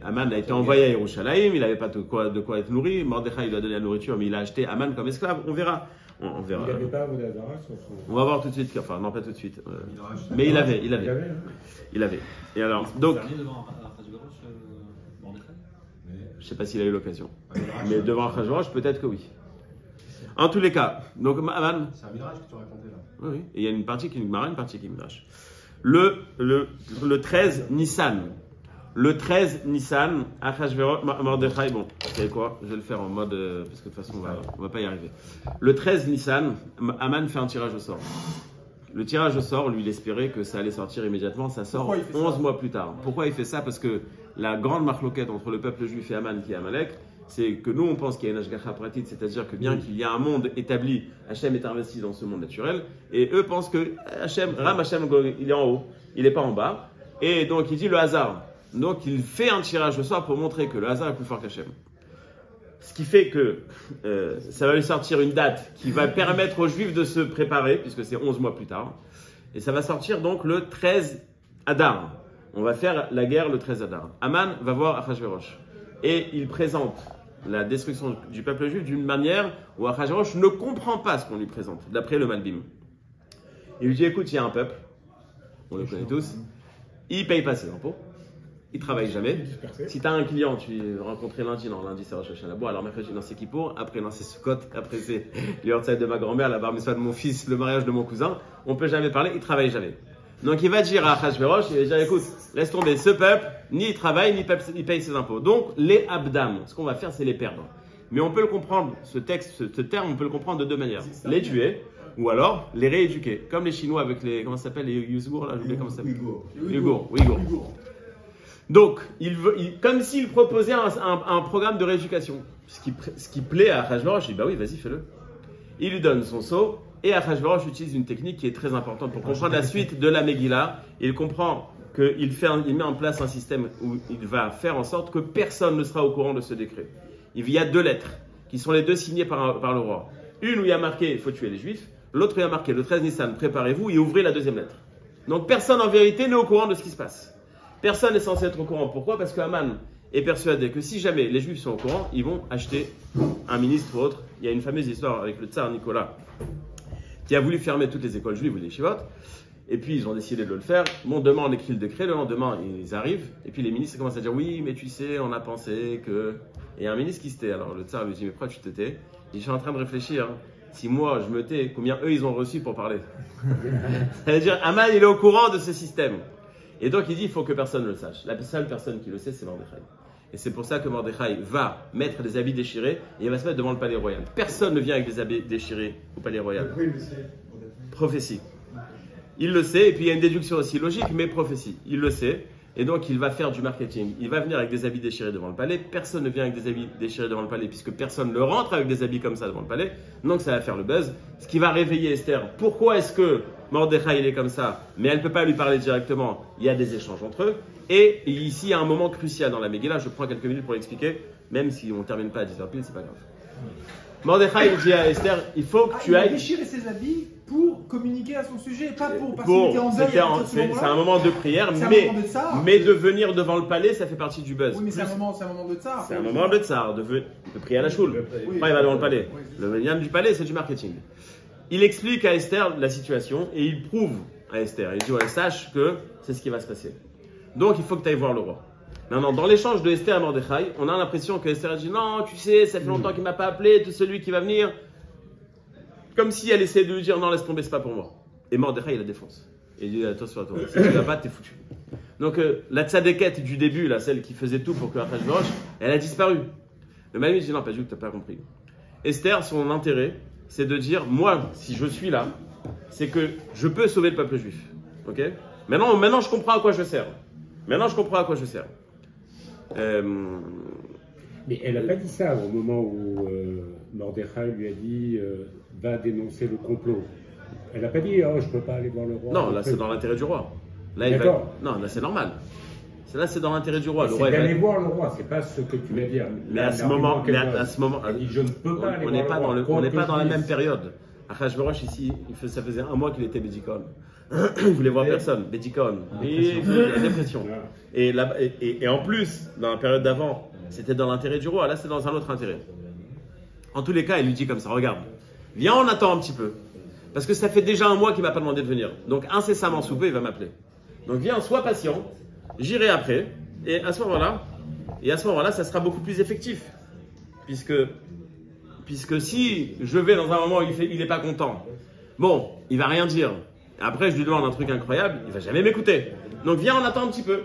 Aman a été envoyé à Yerushalayim, il n'avait pas de quoi être nourri. Mordechai lui a donné la nourriture, mais il a acheté Aman comme esclave. On verra. On verra. Il n'avait pas Avodazara sur son... On va voir tout de suite. Enfin, non, pas tout de suite. Mais il avait. Et alors, donc. Je ne sais pas s'il a eu l'occasion. Mais devant Achashverosh, peut-être que oui. En tous les cas, donc Aman. C'est un mirage que tu racontais là. Oui. Et il y a une partie qui est Gemara, une partie qui est Midrash. Le 13 Nissan. Le 13 Nissan, Achashverosh, Mordechai, bon, vous savez quoi? Je vais le faire en mode, parce que de toute façon, on va pas y arriver. Le 13 Nissan, Aman fait un tirage au sort. Le tirage au sort, lui, il espérait que ça allait sortir immédiatement. Ça sort 11 mois plus tard. Pourquoi il fait ça? Parce que la grande marloquette entre le peuple juif et Aman, qui est Amalek, c'est que nous, on pense qu'il y a une Hashgacha pratique, c'est-à-dire que bien qu'il y a un monde établi, Hachem est investi dans ce monde naturel, et eux pensent que Hachem, il est en haut, il n'est pas en bas, et donc il dit le hasard. Donc il fait un tirage au sort pour montrer que le hasard est plus fort qu'Hachem. Ce qui fait que ça va lui sortir une date qui va permettre aux Juifs de se préparer, puisque c'est 11 mois plus tard, et ça va sortir donc le 13 Adar. On va faire la guerre le 13 Adar. Aman va voir Achashverosh, et il présente la destruction du peuple juif d'une manière où Achashverosh ne comprend pas ce qu'on lui présente, d'après le Malbim. Il lui dit, écoute, il y a un peuple, on le connaît tous, il ne paye pas ses impôts, il ne travaille jamais. Si tu as un client, tu rencontres lundi, non, lundi c'est Rosh Hashanah, alors mercredi non c'est Kippour, après non c'est Sukkot, après c'est le Yortzeit de ma grand-mère, la bar mitzvah de mon fils, le mariage de mon cousin, on ne peut jamais parler, il ne travaille jamais. Donc il va dire à Achashverosh, il va dire, écoute, laisse tomber ce peuple, ni il travaille, ni il paye ses impôts. Donc les abdam, ce qu'on va faire, c'est les perdre. Mais on peut le comprendre, ce terme, on peut le comprendre de deux manières. Les tuer, ou alors les rééduquer. Comme les Chinois avec les, comment ça s'appelle, les Uyghurs, là, j'oublie comment ça s'appelle. Uyghurs. Donc, comme s'il proposait un programme de rééducation. Ce qui plaît à Achashverosh, il dit, bah oui, vas-y, fais-le. Il lui donne son sceau. Et Achashverosh utilise une technique qui est très importante pour comprendre la suite de la Megillah. Il comprend qu'il met en place un système où il va faire en sorte que personne ne sera au courant de ce décret. Il y a deux lettres qui sont les deux signées par le roi. Une où il y a marqué « il faut tuer les Juifs », l'autre où il y a marqué « le 13 Nissan, préparez-vous et ouvrez la deuxième lettre ». Donc personne en vérité n'est au courant de ce qui se passe. Personne n'est censé être au courant. Pourquoi? Parce que Aman est persuadé que si jamais les Juifs sont au courant, ils vont acheter un ministre ou autre il y a une fameuse histoire avec le tsar Nicolas qui a voulu fermer toutes les écoles juives ou les yeshivot. Et puis ils ont décidé de le faire. Bon, demain on écrit le décret, le lendemain ils arrivent. Et puis les ministres commencent à dire oui, mais tu sais, on a pensé que. Et il y a un ministre qui se tait. Alors le tsar lui dit mais pourquoi tu te tais? Il dit je suis en train de réfléchir. Hein. Si moi je me tais, combien eux ils ont reçu pour parler? Ça veut dire Aman il est au courant de ce système. Et donc il dit il faut que personne ne le sache. La seule personne qui le sait c'est Mordechai. Et c'est pour ça que Mordechai va mettre des habits déchirés et il va se mettre devant le palais royal. Personne ne vient avec des habits déchirés au palais royal. Pourquoi il le sait? Prophétie. Il le sait, et puis il y a une déduction aussi logique, mais prophétie. Il le sait, et donc il va faire du marketing. Il va venir avec des habits déchirés devant le palais. Personne ne vient avec des habits déchirés devant le palais, puisque personne ne rentre avec des habits comme ça devant le palais. Donc ça va faire le buzz. Ce qui va réveiller Esther. Pourquoi est-ce que Mordechai il est comme ça, mais elle ne peut pas lui parler directement? Il y a des échanges entre eux. Et ici, il y a un moment crucial dans la Megillah. Je prends quelques minutes pour l'expliquer, même si on ne termine pas à 10h pile, c'est pas grave. Mordechai dit à Esther, il faut que tu Il a ailles. déchiré ses habits pour communiquer à son sujet, pas pour parce qu'il était en deuil. C'est un moment de prière, C'est un mais, moment de tsar. mais de venir devant le palais, ça fait partie du buzz. Oui, mais c'est un moment de tsar. C'est un moment de tsar, de prier à la choule. Oui. Après, il va devant le palais. Oui. Le lien du palais, c'est du marketing. Il explique à Esther la situation et il prouve à Esther. Il dit, ouais, sache que c'est ce qui va se passer. Donc, il faut que tu ailles voir le roi. Maintenant, dans l'échange de Esther à Mordechai, on a l'impression que Esther a dit, non, tu sais, ça fait longtemps qu'il ne m'a pas appelé, tout celui qui va venir. Comme si elle essayait de lui dire, non, laisse tomber, c'est pas pour moi. Et Mordechai, il la défonce. Et il dit, attention à toi, si tu vas pas, t'es foutu. Donc, la tzadékette du début, là, celle qui faisait tout pour que Achashverosh, elle a disparu. Le Malbim dit, non, pas du tout, t'as pas compris. Esther, son intérêt, c'est de dire, moi, si je suis là, c'est que je peux sauver le peuple juif. Ok? Maintenant, je comprends à quoi je sers. Mais elle n'a pas dit ça au moment où Mordechai lui a dit va dénoncer le complot. Elle n'a pas dit oh, je ne peux pas aller voir le roi. Non, là c'est dans l'intérêt du roi. Là, D'accord. Non, là c'est normal. Là c'est dans l'intérêt du roi. Le C'est roi d'aller voir le roi, c'est pas ce que tu vas dire. Mais à ce moment, elle dit je ne peux pas aller on n'est voir pas le roi. on n'est pas dans la même période. Achashverosh ici, ça faisait un mois qu'il était Bédicon. Il voulait voir personne. Bédicon. Et la dépression. Et en plus, dans la période d'avant, c'était dans l'intérêt du roi. Là, c'est dans un autre intérêt. En tous les cas, il lui dit comme ça, regarde, viens, on attend un petit peu. Parce que ça fait déjà un mois qu'il m'a pas demandé de venir. Donc, incessamment sous peu, il va m'appeler. Donc, viens, sois patient. J'irai après. Et à ce moment-là, ça sera beaucoup plus effectif. Puisque si je vais dans un moment où il n'est pas content, bon, il va rien dire. Après, je lui demande un truc incroyable, il va jamais m'écouter. Donc, viens, on attend un petit peu.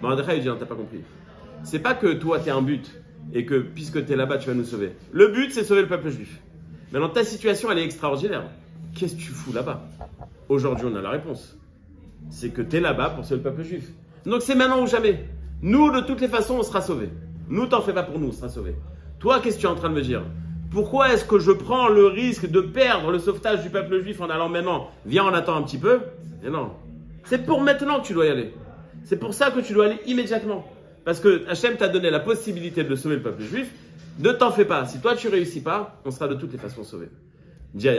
Mordechai lui dit, non, t'as pas compris. C'est pas que toi, tu as un but et que puisque tu es là-bas, tu vas nous sauver. Le but, c'est sauver le peuple juif. Maintenant, ta situation, elle est extraordinaire. Qu'est-ce que tu fous là-bas? Aujourd'hui, on a la réponse. C'est que tu es là-bas pour sauver le peuple juif. Donc, c'est maintenant ou jamais. Nous, de toutes les façons, on sera sauvés. Nous, t'en fais pas pour nous, on sera sauvés. Toi, qu'est-ce que tu es en train de me dire? Pourquoi est-ce que je prends le risque de perdre le sauvetage du peuple juif en allant maintenant? Viens, on attend un petit peu. Et non. C'est pour maintenant que tu dois y aller. C'est pour ça que tu dois aller immédiatement. Parce que Hachem t'a donné la possibilité de sauver le peuple juif. Ne t'en fais pas. Si toi tu réussis pas, on sera de toutes les façons sauvés. Dis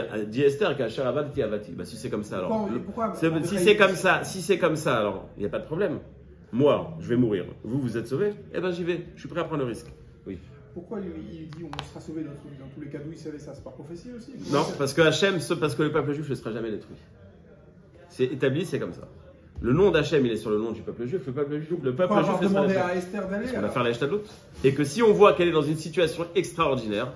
Esther qu'Asher Avati Avati. Bah si c'est comme ça alors. Si c'est comme ça alors, il n'y a pas de problème. Moi, je vais mourir. Vous êtes sauvés? Eh ben j'y vais. Je suis prêt à prendre le risque. Oui. Pourquoi il dit on sera sauvé dans tous les cas d'où il savait ça? C'est par prophétie aussi? Non, parce que le peuple juif ne sera jamais détruit. C'est établi, c'est comme ça. Le nom d'Hachem, il est sur le nom du peuple juif. Le peuple juif ne sera demander à Esther d'aller. On va faire la Yeshtadlut. Et que si on voit qu'elle est dans une situation extraordinaire,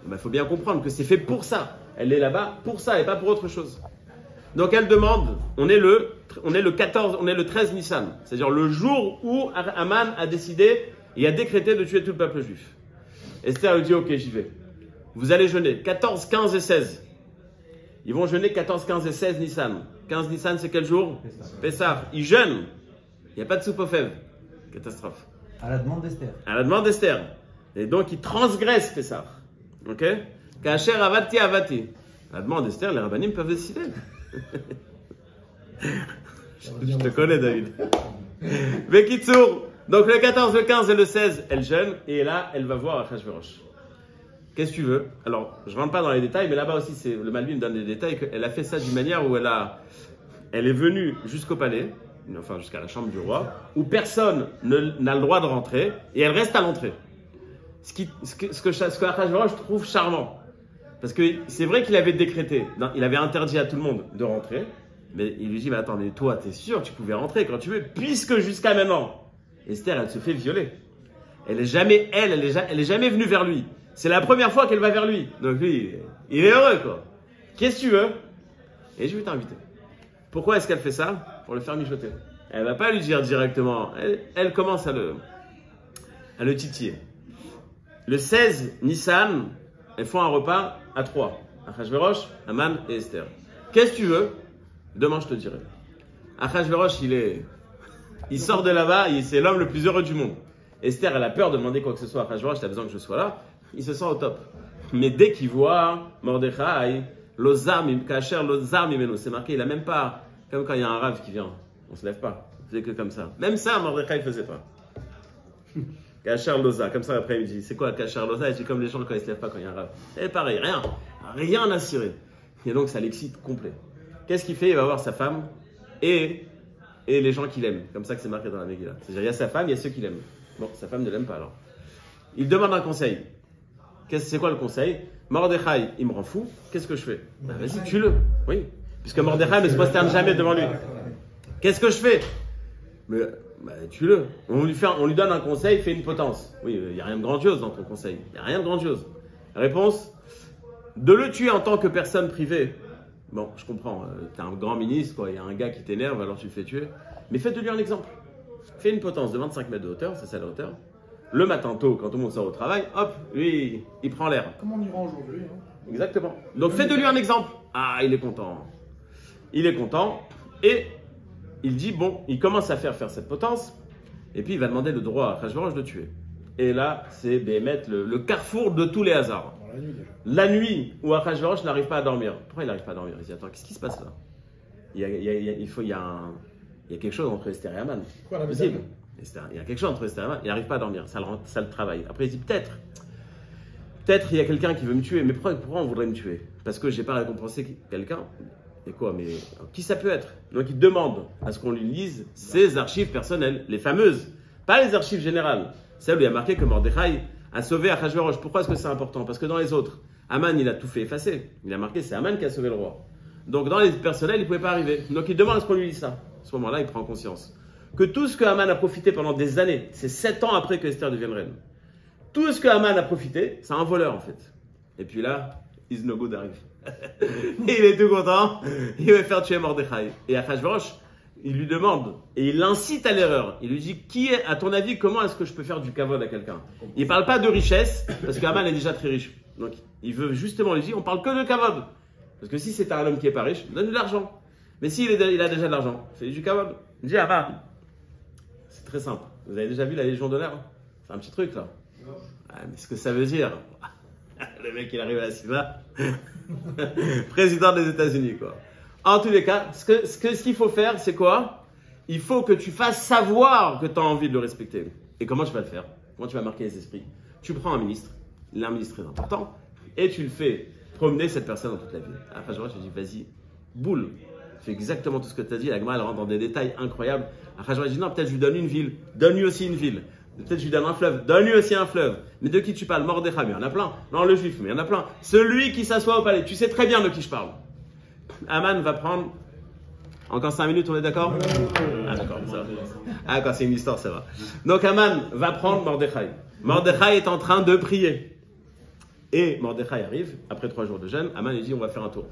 il faut bien comprendre que c'est fait pour ça. Elle est là-bas pour ça et pas pour autre chose. Donc elle demande, on est le 13 Nissan, c'est-à-dire le jour où Aman a décidé et a décrété de tuer tout le peuple juif. Esther lui dit, ok, j'y vais. Vous allez jeûner 14, 15 et 16. Ils vont jeûner 14, 15 et 16 Nissan. 15 Nissan, c'est quel jour? Pessah. Ils jeûnent. Il n'y a pas de soupe aux fèves. Catastrophe. À la demande d'Esther. À la demande d'Esther. Et donc, ils transgressent Pessah. Ok? Kacher avati avati. À la demande d'Esther, les rabbinim peuvent décider. Je te connais, David. Bekitsour. Donc, le 14, le 15 et le 16, elle jeûne. Et là, elle va voir Achashverosh. Qu'est-ce que tu veux? Alors, je ne rentre pas dans les détails, mais là-bas aussi, le Malbim donne des détails. Elle a fait ça d'une manière où elle est venue jusqu'au palais, enfin jusqu'à la chambre du roi, où personne n'a le droit de rentrer, et elle reste à l'entrée. Ce que Achashverosh trouve charmant. Parce que c'est vrai qu'il avait décrété, non, il avait interdit à tout le monde de rentrer, mais il lui dit, mais attends, mais toi, t'es sûr que tu pouvais rentrer quand tu veux, puisque jusqu'à maintenant, Esther, elle se fait violer. Elle est jamais venue vers lui. C'est la première fois qu'elle va vers lui. Donc lui, il est heureux, quoi. Qu'est-ce que tu veux? Et je vais t'inviter. Pourquoi est-ce qu'elle fait ça? Pour le faire mijoter. Elle va pas lui dire directement. Elle commence à le titiller. Le 16 Nissan, elles font un repas à 3. Achashverosh, Haman et Esther. Qu'est-ce que tu veux? Demain, je te dirai. Achashverosh, il sort de là-bas, c'est l'homme le plus heureux du monde. Esther, elle a peur de demander quoi que ce soit à Achashverosh, t'as besoin que je sois là. Il se sent au top. Mais dès qu'il voit Mordechai, Kacher Lozar Mimeno, c'est marqué, il a même pas, comme quand il y a un rave qui vient, on se lève pas. C'est que comme ça. Même ça, Mordechai ne faisait pas. Kacher Lozar, comme ça après il me dit, c'est quoi Kacher Lozar? Il dit comme les gens quand ils se lèvent pas quand il y a un rave. Et pareil, rien à cirer. Et donc ça l'excite complet. Qu'est-ce qu'il fait? Il va voir sa femme et les gens qu'il aime. Comme ça que c'est marqué dans la Megillah. C'est-à-dire il y a sa femme, il y a ceux qu'il aime. Bon, sa femme ne l'aime pas alors. Il demande un conseil. C'est quoi le conseil? Mordechai, il me rend fou. Qu'est-ce que je fais? Bah, vas-y, tue-le. Oui. Puisque Mordechai ne se prosterne jamais devant lui. Qu'est-ce que je fais? Mais bah, tue-le. On lui donne un conseil, fais une potence. Oui, il n'y a rien de grandiose dans ton conseil. Il n'y a rien de grandiose. Réponse, de le tuer en tant que personne privée. Bon, je comprends. Tu es un grand ministre, quoi. Il y a un gars qui t'énerve, alors tu le fais tuer. Mais fais de lui un exemple. Fais une potence de 25 mètres de hauteur, c'est ça la hauteur. Le matin tôt, quand tout le monde sort au travail, hop, lui, il prend l'air. Comme on ira aujourd'hui. Hein. Exactement. Donc fais de lui un exemple. Ah, il est content. Il est content. Et il dit, bon, il commence à faire cette potence. Et puis il va demander le droit à Achashverosh de tuer. Et là, c'est Béhémet, le carrefour de tous les hasards. Dans la nuit déjà. La nuit où Achashverosh n'arrive pas à dormir. Pourquoi il n'arrive pas à dormir? Il dit, attends, qu'est-ce qui se passe là? Il y a quelque chose entre Esther et Haman. Quoi, la Possible. méthode? Il y a quelque chose entre Esther et Haman. Il n'arrive pas à dormir. Ça le travaille. Après, il dit, peut-être il y a quelqu'un qui veut me tuer. Mais pourquoi on voudrait me tuer? Parce que j'ai pas récompensé quelqu'un. Et quoi? Mais qui ça peut être? Donc il demande à ce qu'on lui lise ses archives personnelles, les fameuses, pas les archives générales. Celle où il y a marqué que Mordechai a sauvé Achashverosh. Pourquoi est-ce que c'est important? Parce que dans les autres, Haman, il a tout fait effacer. Il a marqué, c'est Haman qui a sauvé le roi. Donc dans les personnels, il ne pouvait pas arriver. Donc il demande à ce qu'on lui lise ça. À ce moment-là, il prend conscience que tout ce que Haman a profité pendant des années, c'est 7 ans après que Esther devienne reine. Tout ce que Haman a profité, c'est un voleur en fait. Et puis là, Isnogud arrive. Et il est tout content. Il va faire tuer Mordechai. Et Achashverosh, il lui demande, et il l'incite à l'erreur. Il lui dit, à ton avis, comment est-ce que je peux faire du kavod à quelqu'un? Il ne parle pas de richesse, parce qu'Haman est déjà très riche. Donc il veut justement lui dire, on parle que de kavod. Parce que si c'est un homme qui n'est pas riche, donne-lui de l'argent. Mais s'il a déjà de l'argent, fais du kavod. Il dit, c'est très simple. Vous avez déjà vu la Légion d'honneur? C'est un petit truc là. Mais ce que ça veut dire, le mec il arrive à la CIVA, président des États-Unis quoi. En tous les cas, ce qu'il faut faire, c'est quoi? Il faut que tu fasses savoir que tu as envie de le respecter. Et comment tu vas le faire? Comment tu vas marquer les esprits? Tu prends un ministre très important, et tu le fais promener cette personne dans toute la ville. Après, je dis, vas-y, boule. Fais exactement tout ce que tu as dit. La Gemara, elle rentre dans des détails incroyables. Après, je dis, non, peut-être je lui donne une ville. Donne-lui aussi une ville. Peut-être je lui donne un fleuve. Donne-lui aussi un fleuve. Mais de qui tu parles? Mordechai, mais il y en a plein. Non, le juif, mais il y en a plein. Celui qui s'assoit au palais. Tu sais très bien de qui je parle. Haman va prendre. Encore 5 minutes, on est d'accord? Ah, d'accord, ça va. Ah, quand c'est une histoire, ça va. Donc, Haman va prendre Mordechai. Mordechai est en train de prier. Et Mordechai arrive, après 3 jours de jeûne. Haman lui dit, on va faire un tour.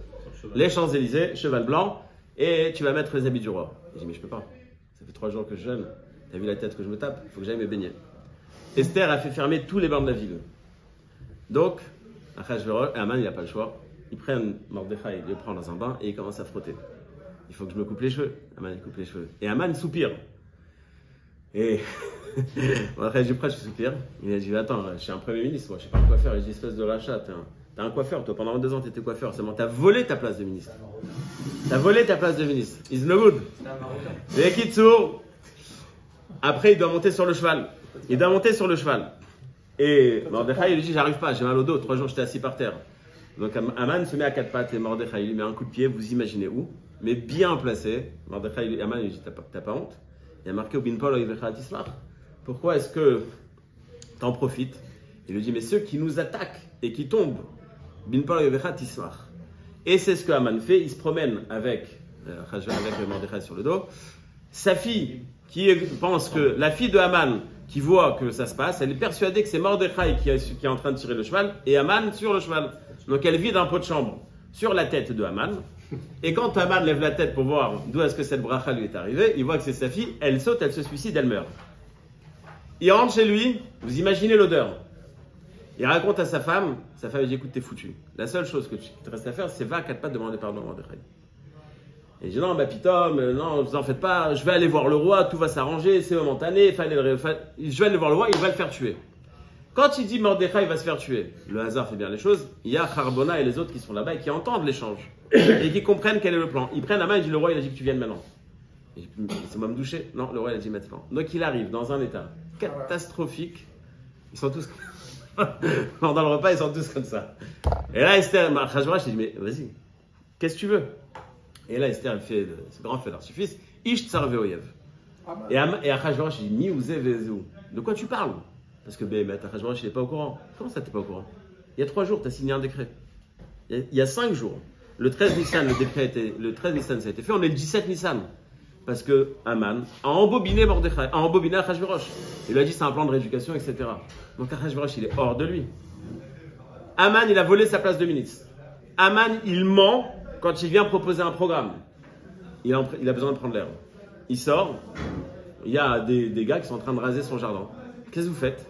Les Champs-Élysées, cheval blanc, et tu vas mettre les habits du roi. Il dit, mais je peux pas. Ça fait 3 jours que je jeûne. T'as vu la tête que je me tape? Il faut que j'aille me baigner. Esther a fait fermer tous les bains de la ville. Donc, Haman, il n'a pas le choix. Ils prennent Mordechai, il le prend dans un bain et il commence à frotter. Il faut que je me coupe les cheveux. Haman, il coupe les cheveux. Et Haman soupire. Et Mordechai dit, pourquoi je soupire? Il a dit, attends, je suis un premier ministre, moi, je sais pas quoi faire. Il dit, espèce de rachat, t'es un coiffeur, toi, pendant 2 ans, t'étais coiffeur. Seulement, t'as volé ta place de ministre. T'as volé ta place de ministre. Is no good. C'est Kitsour. Après, il doit monter sur le cheval. Et Mordechai, il lui dit, j'arrive pas, j'ai mal au dos. 3 jours, j'étais assis par terre. Donc, Haman se met à 4 pattes et Mordechai, il lui met un coup de pied, vous imaginez où, mais bien placé. Mordechai, Haman, il lui dit, t'as pas honte? Il y a marqué au Binpol, pourquoi est-ce que t'en profites? Il lui dit, mais ceux qui nous attaquent et qui tombent Binpol Yovecha Tismach. Et c'est ce que Haman fait. Il se promène avec Mordechai sur le dos. Sa fille, qui pense que la fille de Haman, qui voit que ça se passe, elle est persuadée que c'est Mordechai qui est en train de tirer le cheval et Haman sur le cheval. Donc elle vide un pot de chambre sur la tête de Haman. Et quand Haman lève la tête pour voir d'où est-ce que cette bracha lui est arrivée, il voit que c'est sa fille, elle saute, elle se suicide, elle meurt. Il rentre chez lui, vous imaginez l'odeur. Il raconte à sa femme lui dit écoute, t'es foutu. La seule chose que tu te reste à faire, c'est va à 4 pattes demander pardon à Mordechai. Et il dit non, pitom, non, vous en faites pas, je vais aller voir le roi, tout va s'arranger, c'est momentané, je vais aller voir le roi, il va le faire tuer. Quand il dit Mordechai va se faire tuer, le hasard fait bien les choses, il y a Charbona et les autres qui sont là-bas et qui entendent l'échange et qui comprennent quel est le plan. Ils prennent la main et disent le roi il a dit que tu viennes maintenant. C'est moi me doucher. Non, le roi il a dit maintenant. Donc il arrive dans un état catastrophique. Ils sont tous pendant le repas, ils sont tous comme ça. Et là Esther, Achashverosh, il dit mais vas-y, qu'est-ce que tu veux? Et là Esther elle fait ce grand fait d'artifice, Ish tsar veoyev. Et Achashverosh il dit mi ouze vezeu. De quoi tu parles? Parce que Achashverosh il n'est pas au courant. Comment ça t'es pas au courant? Il y a 3 jours, tu as signé un décret. Il y a 5 jours. Le 13 Nissan, le 13 Nissan, ça a été fait. On est le 17 Nissan. Parce que Haman a embobiné Mordechai, a embobiné Achashverosh. Il lui a dit c'est un plan de rééducation, etc. Donc Achashverosh, il est hors de lui. Haman, il a volé sa place de ministre. Haman, il ment quand il vient proposer un programme. Il a besoin de prendre l'air. Il sort. Il y a des gars qui sont en train de raser son jardin. Qu'est-ce que vous faites?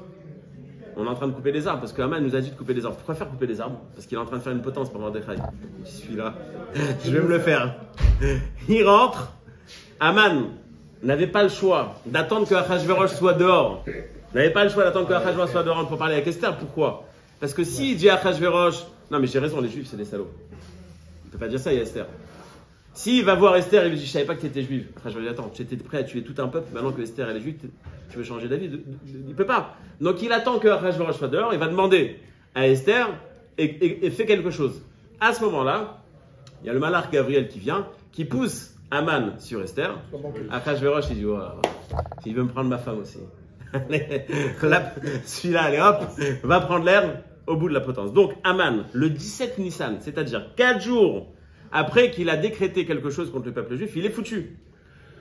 On est en train de couper les arbres parce que Haman nous a dit de couper les arbres. Pourquoi faire couper les arbres? Parce qu'il est en train de faire une potence pour Mordechai. Je suis là. Je vais me le faire. Il rentre. Haman n'avait pas le choix d'attendre que Achashverosh soit dehors. N'avait pas le choix d'attendre que Achashverosh soit dehors pour parler avec Esther. Pourquoi? Parce que s'il dit à Achashverosh, non mais j'ai raison, les juifs c'est des salauds. Il ne peut pas dire ça, il y a Esther. S'il va voir Esther, il lui dit je savais pas que tu étais juive. Achashverosh dit attends, tu étais prêt à tuer tout un peuple, maintenant que Esther elle est juive, tu veux changer d'avis? Il ne peut pas. Donc il attend que Achashverosh soit dehors, il va demander à Esther et fait quelque chose. À ce moment-là, il y a le malach Gabriel qui vient, qui pousse Haman sur Esther. Achashverosh il dit oh, il veut me prendre ma femme aussi. Celui-là, allez hop, va prendre l'air au bout de la potence. Donc Haman, le 17 Nissan, c'est-à-dire 4 jours après qu'il a décrété quelque chose contre le peuple juif, il est foutu.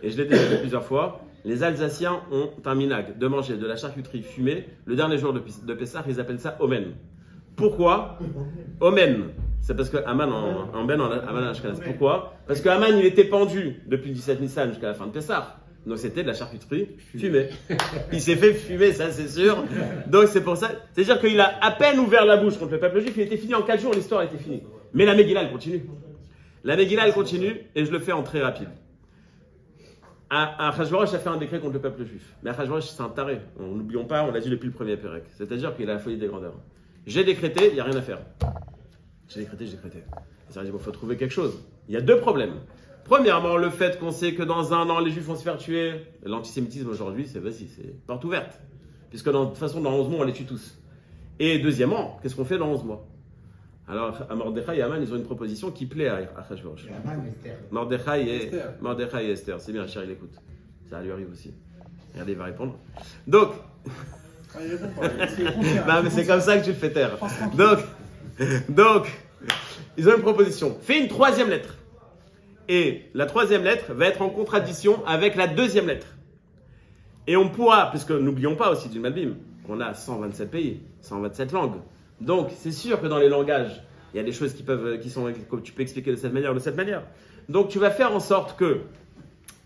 Et je l'ai déjà dit plusieurs fois, les Alsaciens ont un minag de manger de la charcuterie fumée le dernier jour de Pessah, ils appellent ça Omen. Pourquoi Omen. C'est parce que Haman Haman Ashkenaz. Pourquoi? Parce que Haman il était pendu depuis le 17 Nissan jusqu'à la fin de Pessah. Donc c'était de la charcuterie fumée. Il s'est fait fumer, ça c'est sûr. Donc c'est pour ça. C'est-à-dire qu'il a à peine ouvert la bouche contre le peuple juif, il était fini en 4 jours, l'histoire était finie. Mais la Megillah elle continue. La Megillah elle continue et je le fais en très rapide. Achashverosh a fait un décret contre le peuple juif. Mais Achashverosh c'est un taré. N'oublions pas, on l'a dit depuis le premier Pérec. C'est-à-dire qu'il a la folie des grandeurs. J'ai décrété, il n'y a rien à faire. J'ai décrété. Ça veut dire qu'il faut trouver quelque chose. Il y a 2 problèmes. Premièrement, le fait qu'on sait que dans 1 an, les juifs vont se faire tuer. L'antisémitisme aujourd'hui, c'est porte ouverte. Puisque de toute façon, dans 11 mois, on les tue tous. Et deuxièmement, qu'est-ce qu'on fait dans 11 mois? Alors, à Mordechai et Haman, ils ont une proposition qui plaît à Achashverosh. Mordechai et Esther. C'est bien, Richard, il écoute. Ça lui arrive aussi. Regardez, il va répondre. Donc, il répond pas. non, mais c'est comme ça que tu le fais taire. Donc, ils ont une proposition. Fais une 3e lettre. Et la 3e lettre va être en contradiction avec la 2e lettre. Et on pourra, puisque n'oublions pas aussi du Malbim, qu'on a 127 pays, 127 langues. Donc, c'est sûr que dans les langages, il y a des choses que tu peux expliquer de cette manière ou de cette manière. Donc, tu vas faire en sorte que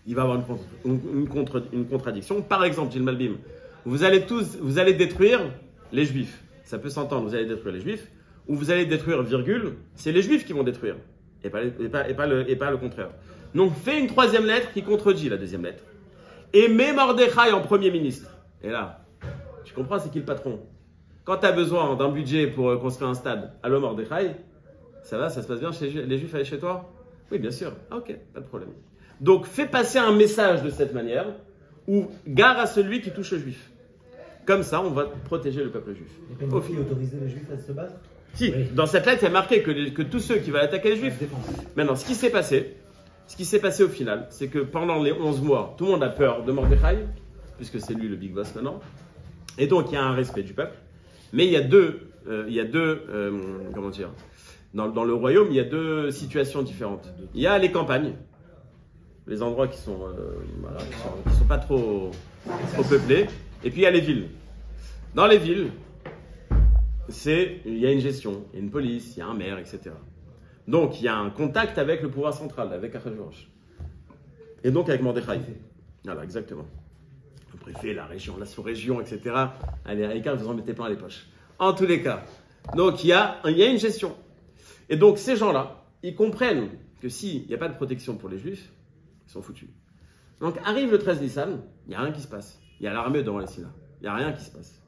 il va y avoir une contradiction. Par exemple, Gilles Malbim, vous allez détruire les Juifs. Ça peut s'entendre, vous allez détruire les Juifs, ou vous allez détruire, virgule, c'est les Juifs qui vont détruire, et pas le contraire. Donc, fais une 3e lettre qui contredit la 2e lettre. Et mets Mordechai en premier ministre. Et là, tu comprends, c'est qui le patron? Quand tu as besoin d'un budget pour construire un stade, allô Mordechai, ça se passe bien chez les Juifs chez toi? Oui, bien sûr. Ah, ok, pas de problème. Donc, fais passer un message de cette manière, ou gare à celui qui touche le Juif. Comme ça, on va protéger le peuple juif. Et Pénélope autorisait les Juifs à se battre? Si, oui. Dans cette lettre, il y a marqué que tous ceux qui veulent attaquer les Juifs. Maintenant, ce qui s'est passé au final, c'est que pendant les 11 mois, tout le monde a peur de Mordechai, puisque c'est lui le big boss maintenant. Et donc, il y a un respect du peuple. Mais il y a 2 comment dire, dans le royaume, il y a deux situations différentes. Il y a les campagnes, les endroits qui sont pas trop peuplés, et puis il y a les villes. Dans les villes, il y a une gestion, il y a une police, il y a un maire, etc. Donc il y a un contact avec le pouvoir central, avec Achashverosh. Et donc avec Mordechai. Voilà, exactement. Le préfet, la région, la sous-région, etc. Allez, à l'écart, vous en mettez plein les poches. En tous les cas. Donc il y a une gestion. Et donc ces gens-là, ils comprennent que s'il n'y a pas de protection pour les juifs, ils sont foutus. Donc arrive le 13 Nissan, il n'y a rien qui se passe. Il y a l'armée devant les Sina. Il n'y a rien qui se passe.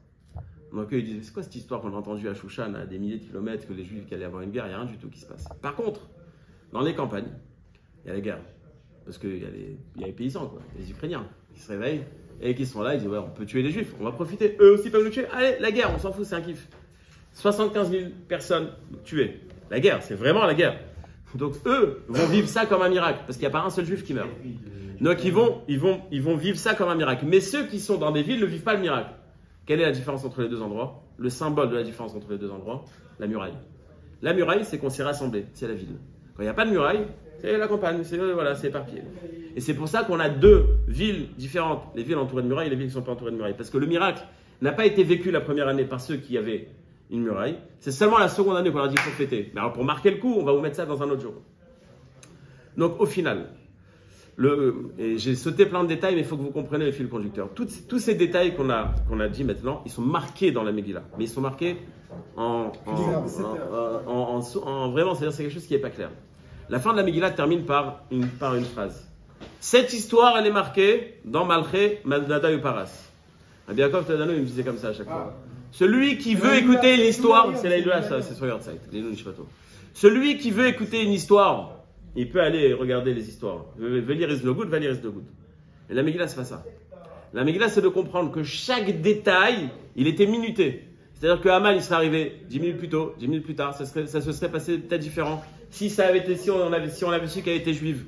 Donc eux, ils disent, c'est quoi cette histoire qu'on a entendue à Shushan, à des milliers de kilomètres, que les juifs qui allaient avoir une guerre, il n'y a rien du tout qui se passe. Par contre, dans les campagnes, il y a la guerre. Parce qu'il y a les paysans, quoi, les Ukrainiens, qui se réveillent et qui sont là, ils disent, ouais, on peut tuer les juifs, on va profiter. Eux aussi peuvent nous tuer. Allez, la guerre, on s'en fout, c'est un kiff. 75 000 personnes tuées. La guerre, c'est vraiment la guerre. Donc eux vont vivre ça comme un miracle, parce qu'il n'y a pas un seul juif qui meurt. Donc ils vont vivre ça comme un miracle. Mais ceux qui sont dans des villes ne vivent pas le miracle. Quelle est la différence entre les deux endroits? Le symbole de la différence entre les deux endroits, la muraille. La muraille, c'est qu'on s'est rassemblés, c'est la ville. Quand il n'y a pas de muraille, c'est la campagne, c'est éparpillé. Et c'est pour ça qu'on a deux villes différentes, les villes entourées de murailles et les villes qui ne sont pas entourées de murailles. Parce que le miracle n'a pas été vécu la première année par ceux qui avaient une muraille. C'est seulement la seconde année qu'on leur dit qu'il faut fêter. Mais alors pour marquer le coup, on va vous mettre ça dans un autre jour. Donc au final, et j'ai sauté plein de détails, mais il faut que vous compreniez le fil conducteur. Tous ces détails qu'on a dit maintenant, ils sont marqués dans la Megillah. Mais ils sont marqués en vraiment, c'est-à-dire c'est quelque chose qui n'est pas clair. La fin de la Megillah termine par une phrase. Cette histoire, elle est marquée dans Malché, Madada et Paras. Rabbi Yaakov Tadano, il me disait comme ça à chaque fois. Celui qui veut écouter l'histoire, c'est la ça, c'est sur Yortzeit, celui qui veut écouter une histoire, il peut aller regarder les histoires. Velir is no good, Velir is no good. Et la Megillah, c'est pas ça. La Megillah, c'est de comprendre que chaque détail, il était minuté. C'est-à-dire que Haman, il serait arrivé 10 minutes plus tôt, 10 minutes plus tard, ça se serait passé peut-être différent. Si on avait su qu'elle était juive,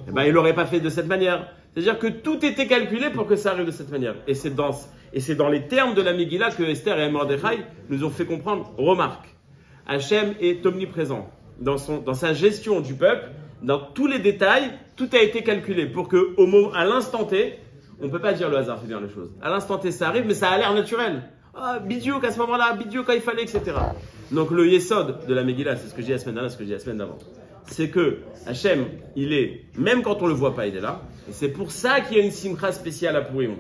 eh ben, il l'aurait pas fait de cette manière. C'est-à-dire que tout était calculé pour que ça arrive de cette manière. Et c'est dans les termes de la Megillah que Esther et Mordechai nous ont fait comprendre. Remarque, Hachem est omniprésent. Dans sa gestion du peuple, dans tous les détails, tout a été calculé pour que, à l'instant T, on ne peut pas dire le hasard fait bien les choses. À l'instant T, ça arrive, mais ça a l'air naturel. Ah, bidiouk à ce moment-là, bidiouk quand il fallait, etc. Donc le yesod de la Megillah, c'est ce que j'ai dit la semaine dernière, ce que j'ai dit la semaine d'avant. C'est que Hachem, il est, même quand on ne le voit pas, il est là. Et c'est pour ça qu'il y a une simcha spéciale à Purim.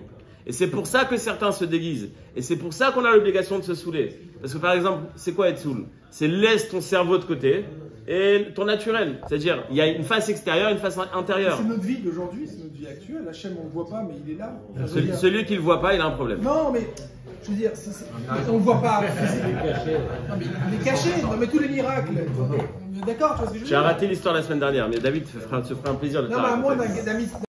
Et c'est pour ça que certains se déguisent. Et c'est pour ça qu'on a l'obligation de se saouler. Parce que par exemple, c'est quoi être saoul? C'est laisse ton cerveau de côté et ton naturel. C'est-à-dire, il y a une face extérieure et une face intérieure. C'est notre vie d'aujourd'hui, c'est notre vie actuelle. Hachem, on ne le voit pas, mais il est là. Celui qui ne le voit pas, il a un problème. Non, mais je veux dire, on ne le voit pas. Non, mais il est caché. Non, mais tous les miracles. D'accord, tu vois ce que je veux dire? J'ai raté l'histoire la semaine dernière, mais David se fera un plaisir de te Non, la mais à moins raconter. d'un